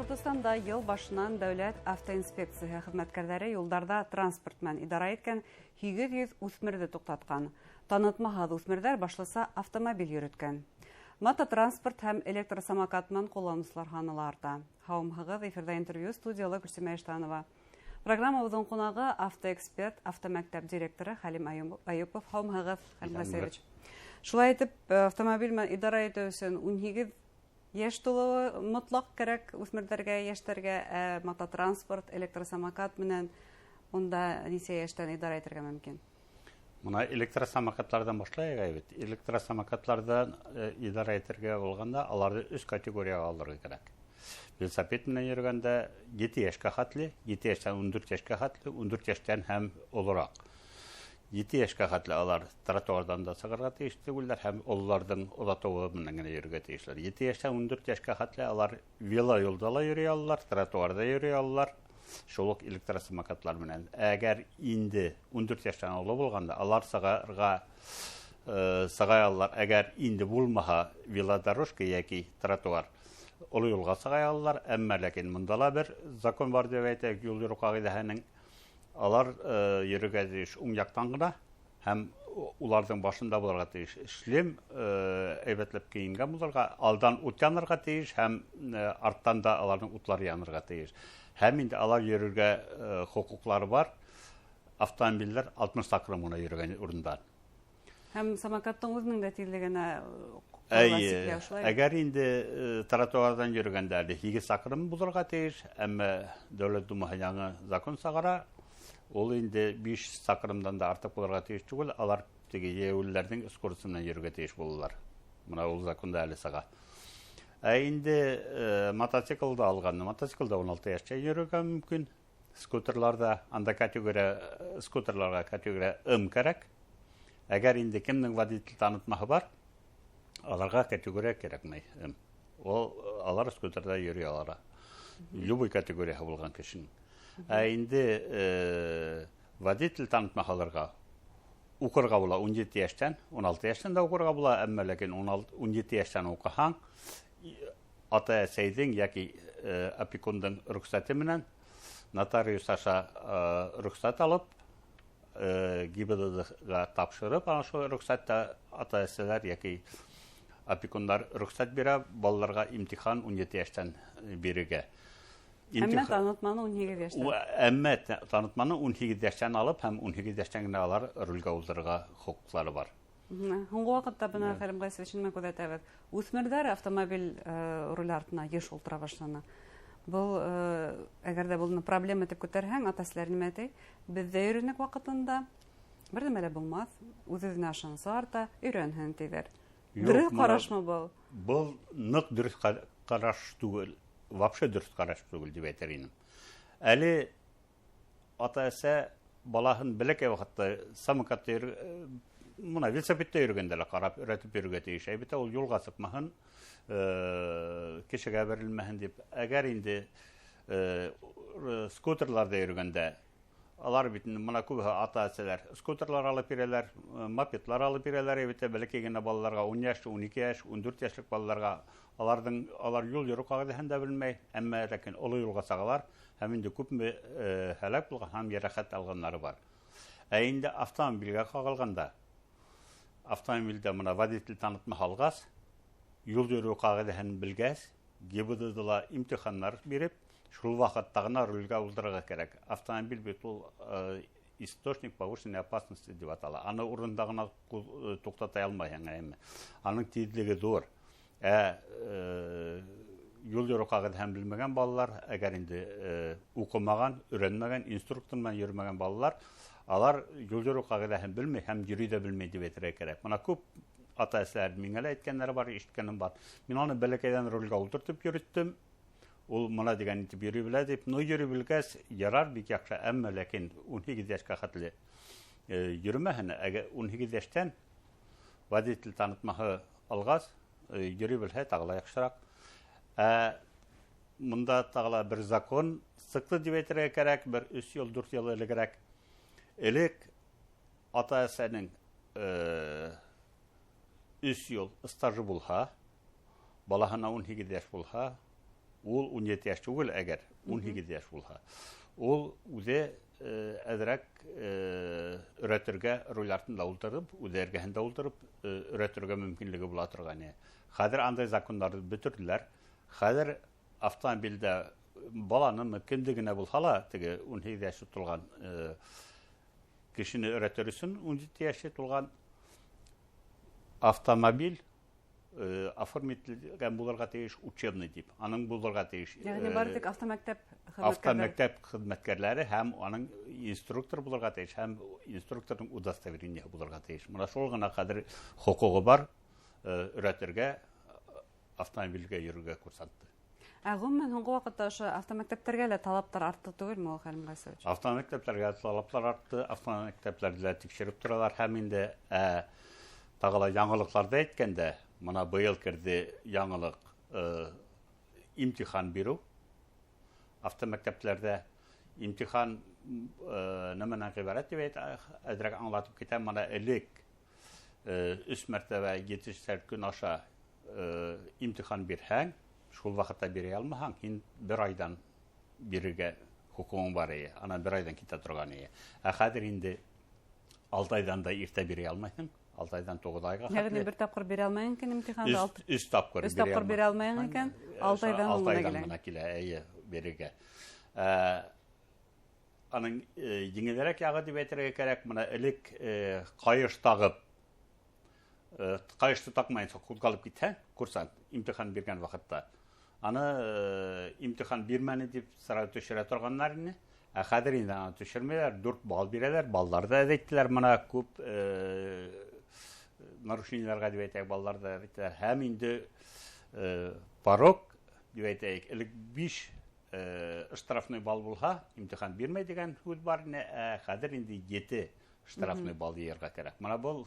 Башкортостанда ел башынан дәүләт автоинспекция хезмәткәрләре юлдарда транспорт белән идара иткән 800 үсмерне туктаткан. Танытмаган үсмерләр башласа автомобиль йөрткән. Мототранспорт һәм электросамокат белән кулланучылар саны арта. Һаумыгыз эфирда интервью студиялы Гөлсемә Иштанова. Программабызның кунагы автоэксперт, автомәктәп директоры Хәлим Аюпов. Һаумыгыз, Хәлим Васильевич. Шулай итеп, автомобиль белән идара итү өчен 18 яшь тулуы мотлак кирәк үсмерләргә, яшьләргә, мототранспорт, электросамокат менән онда ничә яшьтән идара итәргә мөмкин? Мына электросамокатлардан башлайык бит. Электросамокатлардан идара итәргә булганда, аларны 3 категорияга алырга кирәк. Велосипед менән йөргәндә 7 яшькә хәтле, 7 яшьтән 14 яшькә хәтле, 14 яшьтән һәм олорак. 7 яшькә хәтле алар тротуардан да сыгырга тиеш түгелләр һәм олларның озатуы менән генә йөрергә тиешләр. 7 яшьтән 14 яшькә хәтле алар велоюлда ла йөри алалар, тротуарда йөри алалар. Шул ук электросамокатлар менән. Әгәр инде 14 яшьтән олы булганда алар сыгарга сыгай алалар. Әгәр инде булмаһа велодорожка яки тротуар олы юлга сыгай алалар. Әмма ләкин монда ла бер закон бар дип әйтәк, юл йөрү кагыйдәһенең алар йөрергә тиеш уң яктан гына һәм уларның башында булырга тиеш шлем әйбәтләп киенгән булырга, алдан ут янырга тиеш һәм арттан да аларның утлары янырга тиеш. Һәм инде алар йөрергә хукуклары бар. Автомобильләр 60 сакрым гына йөргән урындан. Һәм самокаттың үзенең дә тизлегенә әгәр инде тротуардан йөргәндә 8 сакрым булырга тиеш, әмма дәүләт думаһы яңа закон сыгара. Ул инде 5 сакрымдан да артык булырга тиеш түгел, алар теге яуләрнең скоростеннан йөрергә тиеш булалар. Менә ул законда әле сыга. Инде мотоциклда алганда, мотоциклда 16 яшькә йөрергә мөмкин. Скутерларда, анда категория скутерларга категория М кирәк. Әгәр инде кемнең водитель танытмаһы бар, аларга категория кирәкмәй. Алар скутерда йөри алара. Любой категория булган кешенең. Инде водитель танытмаһаларга укырга була 17 яшьтән, 16 яшьтән да укырга була, әмма ләкин 17 яшьтән укыһаң, ата-әсәйдең яки опекундың рөхсәте менән нотариус аша рөхсәт алып, ГИБДДга тапшырып, ана шул рөхсәттә ата-әсәләр яки опекуннар рөхсәт бирә балаларга имтихан 17 яшьтән бирергә. Әмма танытманы 18 яшьтән. Әмма танытманы 18 яшьтән алып һәм 18 яшьтән генә алар рульгә уздырырга хокуклары бар. Һуңгы вакытта бына Хәлим Гайсовичны күзәтәбез. Үсмерләр автомобиль руль артына еш ултыра башлана. Бұл әгәр дә булны проблема итеп күтәрһәң, ата-әсәләр нимә әйтә? Бездә йөрүнек вакытында бер нәмә дә булмас, үзенә ышанса арта, өйрәнһен диләр. Дөрес карашмы бу? Бу нык дөрес караш түгел. Вообще дөрес караш түгел дип әйтер инем. Әле ата-әсә балаһын бәләкәй вакытта самокатта мына велосипедта йөргәндә лә карап өйрәтеп йөрергә тиеш. Әйбәтә ул юлга сыпмаһын, кешегә бәрелмәһен дип. Әгәр инде скутерларда йөргәндә алар бит мына күбе ата-әсәләр скутерлар алып бирәләр, мопедлар алып бирәләр, әйбәтә бәләкәй генә балаларга 10 яшь, 12 яшь, 14 яшьлек балаларга алар юл йөрү кагыйдәһен дә белмәй, әмма ләкин олы юлга сагалар, һәм инде күпме һәлак булган һәм ярәхәт алганнары бар. Инде автомобильгә кагылганда, автомобильдә мына водитель танытмаһы алгас, юл йөрү кагыйдәһен белгәс, ГИБДДда имтиханнар биреп, шул вакытта гына рульгә уздырырга кирәк. Автомобиль бит ул источник повышенной опасности дип атала. Аны урында гына туктата алмаһың әмма. Аның тизлеге зур. Юл йөрү кагыйдәһен белмәгән балалар, әгәр инде укымаган, өйрәнмәгән, инструктор белән йөрмәгән балалар, алар юл йөрү кагыйдәһен белмәй һәм йөри дә белмәй дип әйтергә кирәк. Моны күп ата-әсәләр миңа ла әйткәннәре бар, ишеткәнем бар. Мин аны бәләкәйдән рульгә утыртып йөрттем. Ул моны дигән итеп йөри белә дип, йөри белгәс, ярар бик яхшы, әмма ләкин 18 яшькә хәтле йөрмәһен, әгәр 18 яшьтән водитель танытмаһы алгас, йөри белһә тагыла яхшырак. Монда тагыла бер закон сықты дип әйтергә кирәк, бер 3 ел, 4 ел элегрәк. Элек ата-әсәнең 3 ел стажы булһа, балаһына 18 яшь булһа, ул 17 яш түгел, әгәр 18 яш булһа. Ул үзе әҙерәк өйрәтергә роль артында ултырып, үҙе эргәһендә ултырып, өйрәтергә мөмкинлеге була торган. Хәҙер андай законнарҙы бөтөрҙөләр. Хәҙер автомобилдә баланы кемде генә булһа ла, теге 18 яшы тулған кешене өйрәтер өсөн 17 яшы тулған автомобиль оформителгән булырга тейеш, учебный дип. Аның булырга тейеш. Ягъни бары тик автомәктәп хеҙмәткәрләре һәм аның инструктор булырга тейеш, һәм инструкторның удостоверениеһы булырга тейеш. Мына шул гына хәҙер хокугы бар өйрәтергә, автомобилгә йөрөргә курсантты. Гомумән һуңғы ваҡытта ошо автомәктәптәргә лә талаптар артты түгелме ул, Хәлим Ғайсович? Автомәктәпләргә талаптар артты, автомәктәпләрҙә тикшереп торалар һәм инде тағы ла яңылыҡларҙы әйткәндә, мына быйыл керҙе яңылыҡ имтихан биреү. Автомәктәпләрҙә имтихан нәмәнән ғибәрәт дип әҙерәк аңлатып китәм. Мына элек 3 мәртәбә етешсәр көн аша имтихан бирһәң, шул ваҡытта бире алмаһаң, һин бер айдан бирергә хукугың бар ине. Ана бер айдан китә торган ине. Ә хәҙер инде 6 айдан да иртә бире алмайһың. 6 айдан 9 айға. Ягъни бер тапҡыр бире алмайһың икән имтиханды? 3 тапҡыр бире алмайһың икән, 6 айдан гына килә бирергә. Аның еңелерәк яғы дип әйтергә кәрәк, мына элек ҡайыш тағып, ҡайышты таҡмайынса ҡуҙғалып китһәң, курсант имтихан биргән ваҡытта, аны имтихан бирмәне дип сразу төшөрә торғандар ине. Ә хәҙер инде аны төшөрмәйҙәр, 4 балл бирәләр, балларҙы әҙәйттеләр, мына күп нарушениеларға дип әйтәйек, балларҙы әҙәйттеләр. Һәм инде порог дип әйтәйек, элек 5 штрафный балл булһа, имтихан бирмәй дигән һүҙ бар ине, ә хәҙер инде 7 штрафный балл йыйырға кәрәк. Мына был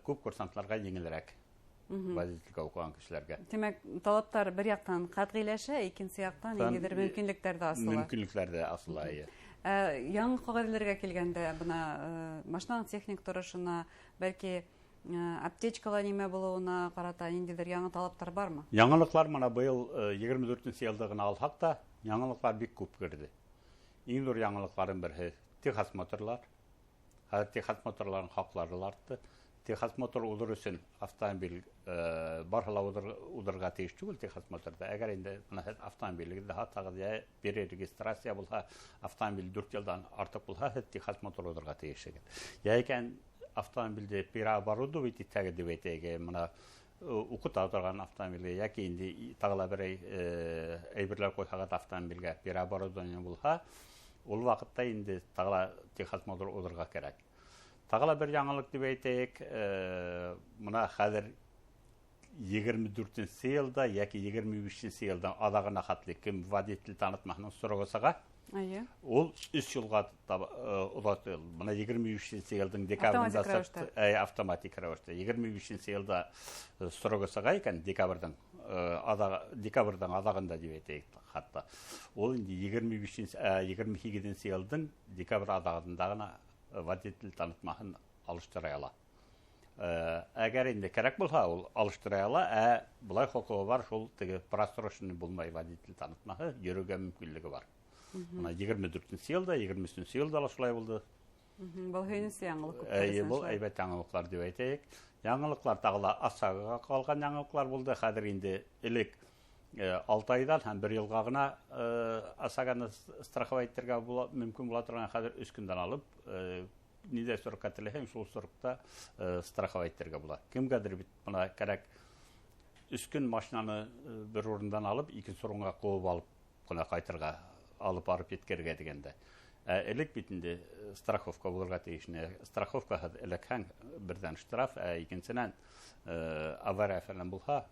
күп курсантларға еңелерәк. Водительгә уҡыған кешеләргә. Тимәк, талаптар бер яҡтан ҡатғиләшә, икенсе яҡтан ниндәйҙер мөмкинлектәр ҙә асыла. Мөмкинлектәр ҙә асыла. Яңы ҡағиҙәләргә килгәндә, бына машинаның техник торошона, бәлки аптечкала нимә булыуына ҡарата ниндәйҙер яңы талаптар бармы? Яңылыҡлар мына быйыл 24-нче йылды ғына алһаҡ та, яңылыҡлар бик күп керҙе. Иң ҙур яңылыҡларың берһе Техас моторлар. Хәҙер Техас моторларының хаҡлары артты. Техас мотор уҙыр өсөн автомобиль барһа ла уҙырға тейеш түгел Техас моторҙа. Әгәр инде автомобилегеҙҙе һатһағыҙ, йә бер регистрация булһа, автомобиль 4 йылдан артыҡ булһа, һеҙ Техас мотор уҙырға тейешһегеҙ. Йә икән автомобилде переоборудовать итәгеҙ дип әйтәйек, мына уҡыта торған автомобилгә, йәки инде тағы ла берәй әйберләр ҡуйһағыҙ автомобилгә переоборудование булһа, ул ваҡытта инде тағы ла Техас мотор уҙырға кәрәк. Тағы ла бер яңылыҡ дип әйтәйек, мына хәҙер 24-нче йылда, йәки 25-нче йылдан аҙағына хәтле кем водитель танытмаһының срогы сыға, ул 3 йылға оҙатылды. Мына 23-нче йылдың декабрендә автоматик рәүештә. 25-нче йылда срогы сыға икән, декабрҙың аҙағында дип әйтәйек хатта. Ул инде 28-нче йылдың декабр аҙағында ғына водитель танытмаһын алыштыра ала. Әгәр инде кәрәк булһа, ул алыштыра ала, ә былай хоҡуғы бар, шул теге просроченный булмай водитель танытмаһы, йөрөргә мөмкинлеге бар. Мына 24-нче йылда, 23-нче йылда ла шулай булды. Был һөйөнөслө яңылыҡ. Был әйбәт яңылыҡлар дип әйтәйек. Яңылыҡлар тағы ла асаға ҡалған яңылыҡлар булды. Хәҙер инде элек 6 айдан һәм 1 йылға ғына асаганы страховать итергә мөмкин була торган, хәҙер 3 көндән алып, ниндәй срокка теләһәң, шул срокта страховать итергә була. Кемгәдер бит мына кәрәк 3 көн машинаны бер урындан алып, 2 урынға ҡыуып алып ҡына ҡайтырға, алып барып еткергә дигәндә. Элек бит инде страховка булырға тейешне. Страховка эләкһәң берҙән штраф, икенсенән авария фәлән булһа,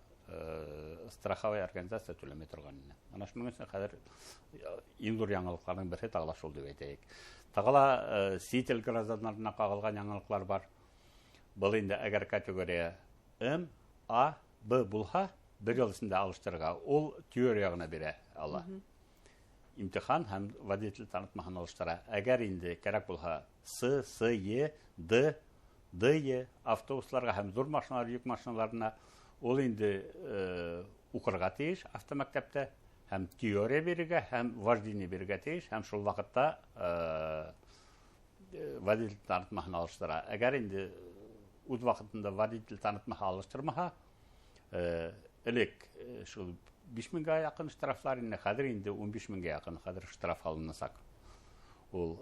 страховая организация түләмәй торган ине. Ана шуның өсөн хәҙер иң ҙур яңылыҡларҙың береһе тағы ла шул дип әйтәйек. Тағы ла сит ил граждандарына ҡағылған яңылыҡлар бар. Был инде әгәр категория М, А, Б булһа, 1 йыл эсендә алыштырырға, ул теория ғына бирә ала. Имтихан һәм водитель танытмаһын алыштыра. Әгәр инде кәрәк булһа С, Е, Д, Е автобусларға һәм ҙур машиналар, йөк машиналарына ул инде уҡырға тейеш автомәктәптә. һәм теория бирергә, һәм вождение бирергә тиеш, һәм шул вакытта водитель танытмаһын алыштыра. Әгәр инде үз вакытында водитель танытмаһы алыштырмаһа, элек шул 5000-гә якын штрафлар инде, хәзер инде 15000-гә якын хәзер штраф алынасак. Ул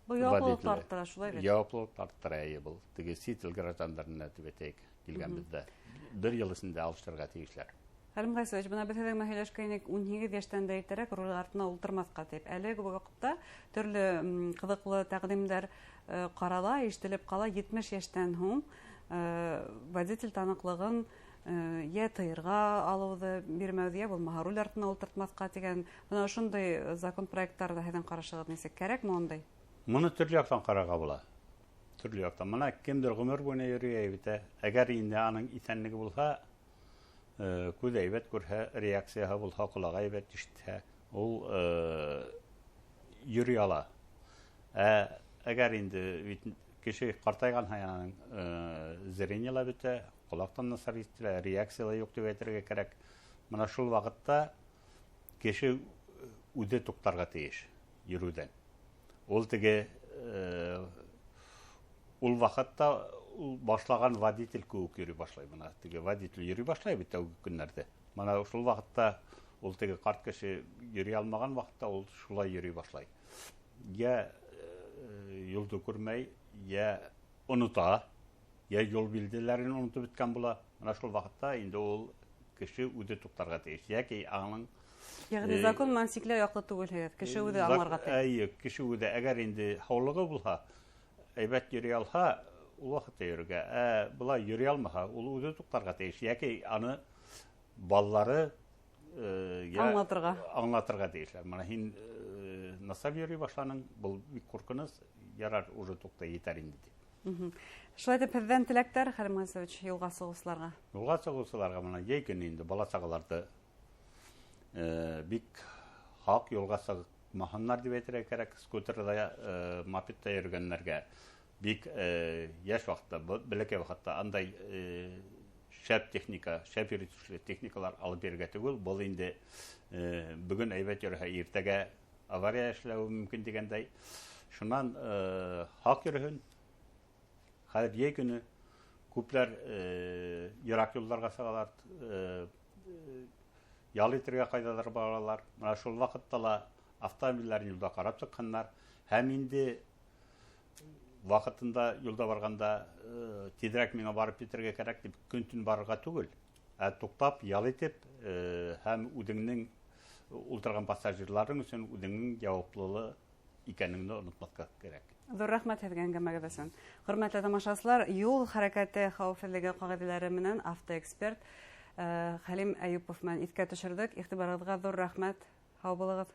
Бу яуаплылык арттыра, шулай бит? Яуаплылык арттыра был. Теге ситил граждандарына төбәтәйек килгән бездә. 1 ел эчендә алыштырырга тиешләр. Хәлим Гайсович, бына без һәлеге мәһәләшкәйнек 18 яшьтән дә иртәрәк руль артына ултырмаска дип. Әлеге вакытта төрле кызыклы тәкъдимнәр карала, ишетелеп кала. 70 яшьтән һуң водитель таныклыгын я тыйырга алуды бирмәүдә, булмаһа руль артына ултыртмаска дигән, менә шундый закон проектларда һезнең карашыгыз ничек? Кирәкме ондай? Моны төрле яктан карарга була. Төрле яктан. Моны кемдер гомер буена йөрүгә бит. Әгәр инде аның исәнлеге булса, күз әйбәт күрһә, реакцияһы булса, кулагы әйбәт ишетһә, ул йөри ала. Әгәр инде кеше картайган һайын зрениелар бит, кулактан насар ишетелә, реакциялар юк дип әйтергә кирәк. Менә шул вакытта кеше үзе туктарга тиеш йөрүдән. Ул теге ул вакытта башлаган водитель күк йөри башлай. Менә теге водитель йөри башлай бит тәүге көннәрдә. Менә шул вакытта ул теге карт кеше йөри алмаган вакытта ул шулай йөри башлай. Я юлды күрмәй, я оныта, я юл билгеләрен онытып беткән була. Менә шул вакытта инде ул кеше үзе туктарга тиеш. Яки аның Ягъни закон мансикле яклы түгел, кеше үзе аңларга тиеш. Кеше үзе әгәр инде һаулыгы булса, әйбәт йөри алса, ул вакытта йөрергә. Булай йөри алмаһа, ул үзе туктарга тиеш. Яки аны баллары аңлатырга тиешләр. Менә һин насап йөри башланың, бул бик куркыныс, ярар уже тукта етәр инде дип. Шулай дип һездән теләктәр, Хәлим Гайсович, юлга сыгучыларга? Юлга сыгучыларга менә яй көне инде бала чагаларды бик хак юлга сыгмаһыннар дип әйтергә кирәк. Скутерда, мопедта йөргәннәргә бик яшь вакытта, бәләкәй вакытта андай шәп техника, шәп йөртүчле техникалар алып бирергә түгел. Бу инде бүген әйбәт йөрһә, иртәгә авария эшләү мөмкин дигәндәй. Шуннан хак йөрһен. Хәзер яй көне күпләр ерак юлларга сыгалар, ял итәргә кайдалар баралар. Менә шул вакытта ла автомобильләрне юлда карап чыкканнар. Һәм инде вакытында юлда барганда тизрәк миңа барып китәргә кирәк дип көн-төн барырга түгел. Туктап, ял итеп, һәм үзеңнең ултырган пассажирларың өчен үзеңнең җаваплылыгы икәнлегенә онытмаска кирәк. Зур рәхмәт һеҙгә әңгәмәгеҙ өсөн. Хөрмәтле тамашасылар, юл хәрәкәте хәүефлеге кагыйдәләре менән автоэксперт Хәлим Әйүпов менән искә төшердек. Игътибарыгыҙға зур рәхмәт. Һау булығыҙ.